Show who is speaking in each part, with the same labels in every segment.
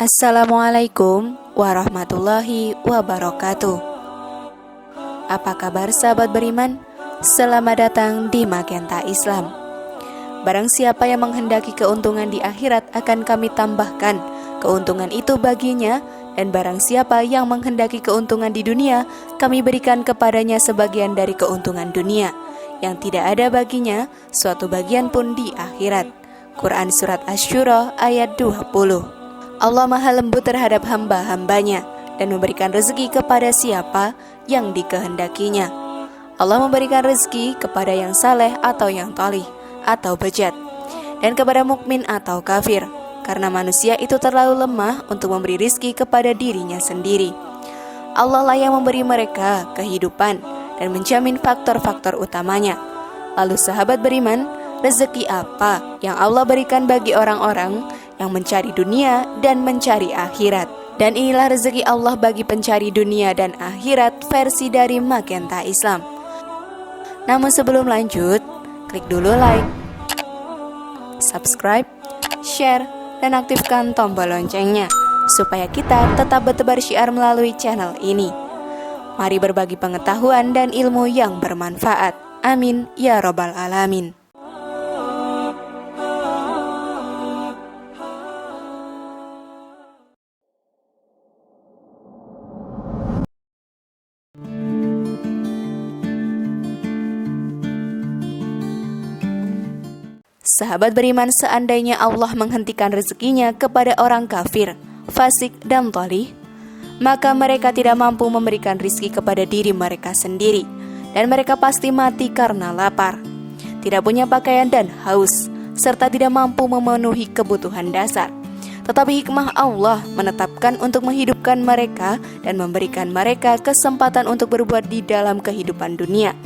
Speaker 1: Assalamualaikum warahmatullahi wabarakatuh. Apa kabar sahabat beriman? Selamat datang di Magenta Islam. Barang siapa yang menghendaki keuntungan di akhirat akan kami tambahkan keuntungan itu baginya, dan barang siapa yang menghendaki keuntungan di dunia, kami berikan kepadanya sebagian dari keuntungan dunia, yang tidak ada baginya suatu bagian pun di akhirat. Quran Surat Asy-Syura ayat 20. Allah maha lembut terhadap hamba-hambanya dan memberikan rezeki kepada siapa yang dikehendakinya. Allah memberikan rezeki kepada yang saleh atau yang thalih atau bejat, dan kepada mukmin atau kafir, karena manusia itu terlalu lemah untuk memberi rezeki kepada dirinya sendiri. Allah lah yang memberi mereka kehidupan dan menjamin faktor-faktor utamanya. Lalu sahabat beriman, rezeki apa yang Allah berikan bagi orang-orang yang mencari dunia dan mencari akhirat? Dan inilah rezeki Allah bagi pencari dunia dan akhirat versi dari Magenta Islam. Namun sebelum lanjut, klik dulu like, subscribe, share, dan aktifkan tombol loncengnya supaya kita tetap bertebar syiar melalui channel ini. Mari berbagi pengetahuan dan ilmu yang bermanfaat. Amin ya robbal alamin. Sahabat beriman, seandainya Allah menghentikan rezekinya kepada orang kafir, fasik, dan thalih, maka mereka tidak mampu memberikan rezeki kepada diri mereka sendiri, dan mereka pasti mati karena lapar, tidak punya pakaian dan haus, serta tidak mampu memenuhi kebutuhan dasar. Tetapi hikmah Allah menetapkan untuk menghidupkan mereka dan memberikan mereka kesempatan untuk berbuat di dalam kehidupan dunia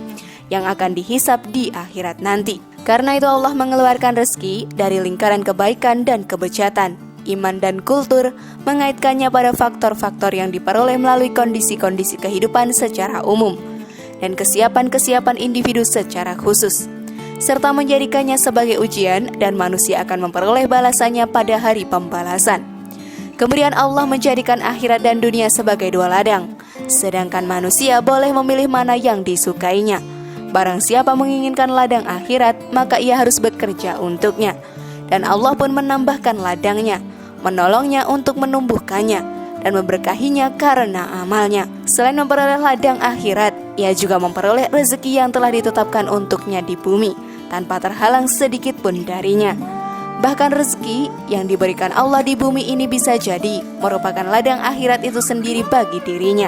Speaker 1: yang akan dihisab di akhirat nanti. Karena itu Allah mengeluarkan rezeki dari lingkaran kebaikan dan kebejatan, iman dan kultur, mengaitkannya pada faktor-faktor yang diperoleh melalui kondisi-kondisi kehidupan secara umum dan kesiapan-kesiapan individu secara khusus, serta menjadikannya sebagai ujian dan manusia akan memperoleh balasannya pada hari pembalasan. Kemudian Allah menjadikan akhirat dan dunia sebagai dua ladang, sedangkan manusia boleh memilih mana yang disukainya. Barang siapa menginginkan ladang akhirat, maka ia harus bekerja untuknya. Dan Allah pun menambahkan ladangnya, menolongnya untuk menumbuhkannya, dan memberkahinya karena amalnya. Selain memperoleh ladang akhirat, ia juga memperoleh rezeki yang telah ditetapkan untuknya di bumi, tanpa terhalang sedikit pun darinya. Bahkan rezeki yang diberikan Allah di bumi ini bisa jadi merupakan ladang akhirat itu sendiri bagi dirinya,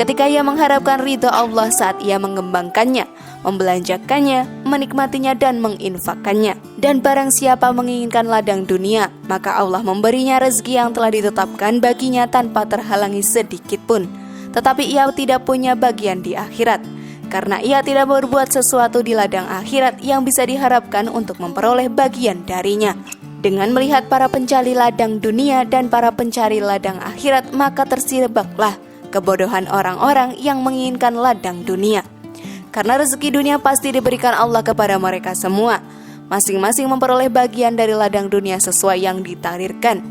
Speaker 1: ketika ia mengharapkan ridho Allah saat ia mengembangkannya, membelanjakannya, menikmatinya, dan menginfakkannya. Dan barang siapa menginginkan ladang dunia, maka Allah memberinya rezeki yang telah ditetapkan baginya tanpa terhalangi sedikit pun. Tetapi ia tidak punya bagian di akhirat, karena ia tidak berbuat sesuatu di ladang akhirat yang bisa diharapkan untuk memperoleh bagian darinya. Dengan melihat para pencari ladang dunia dan para pencari ladang akhirat, maka tersirebaklah kebodohan orang-orang yang menginginkan ladang dunia. Karena rezeki dunia pasti diberikan Allah kepada mereka semua, masing-masing memperoleh bagian dari ladang dunia sesuai yang ditakdirkan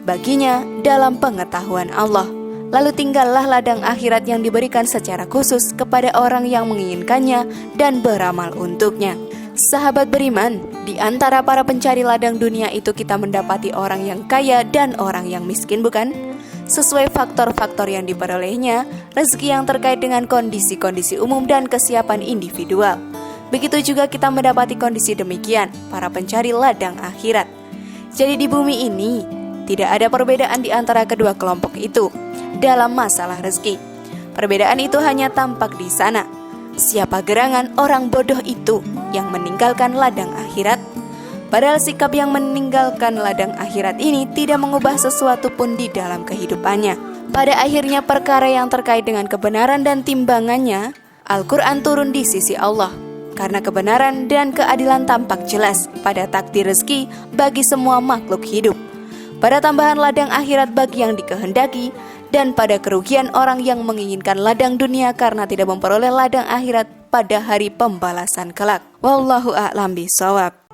Speaker 1: baginya dalam pengetahuan Allah. Lalu tinggallah ladang akhirat yang diberikan secara khusus kepada orang yang menginginkannya dan beramal untuknya. Sahabat beriman, di antara para pencari ladang dunia itu kita mendapati orang yang kaya dan orang yang miskin, bukan? Sesuai faktor-faktor yang diperolehnya, rezeki yang terkait dengan kondisi-kondisi umum dan kesiapan individual. Begitu juga kita mendapati kondisi demikian para pencari ladang akhirat. Jadi di bumi ini tidak ada perbedaan di antara kedua kelompok itu dalam masalah rezeki. Perbedaan itu hanya tampak di sana. Siapa gerangan orang bodoh itu yang meninggalkan ladang akhirat? Padahal sikap yang meninggalkan ladang akhirat ini tidak mengubah sesuatu pun di dalam kehidupannya. Pada akhirnya perkara yang terkait dengan kebenaran dan timbangannya, Al-Quran turun di sisi Allah. Karena kebenaran dan keadilan tampak jelas pada takdir rezeki bagi semua makhluk hidup, pada tambahan ladang akhirat bagi yang dikehendaki, dan pada kerugian orang yang menginginkan ladang dunia karena tidak memperoleh ladang akhirat pada hari pembalasan kelak. Wallahu a'lam bishawab.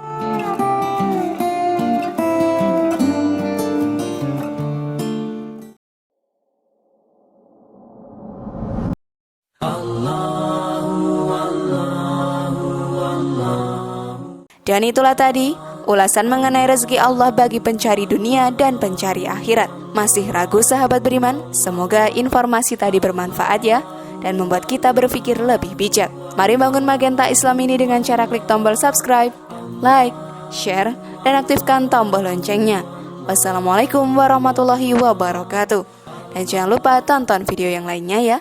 Speaker 1: Dan itulah tadi ulasan mengenai rezeki Allah bagi pencari dunia dan pencari akhirat. Masih ragu sahabat beriman? Semoga informasi tadi bermanfaat ya, dan membuat kita berpikir lebih bijak. Mari bangun Magenta Islam ini dengan cara klik tombol subscribe, like, share, dan aktifkan tombol loncengnya. Wassalamualaikum warahmatullahi wabarakatuh. Dan jangan lupa tonton video yang lainnya ya.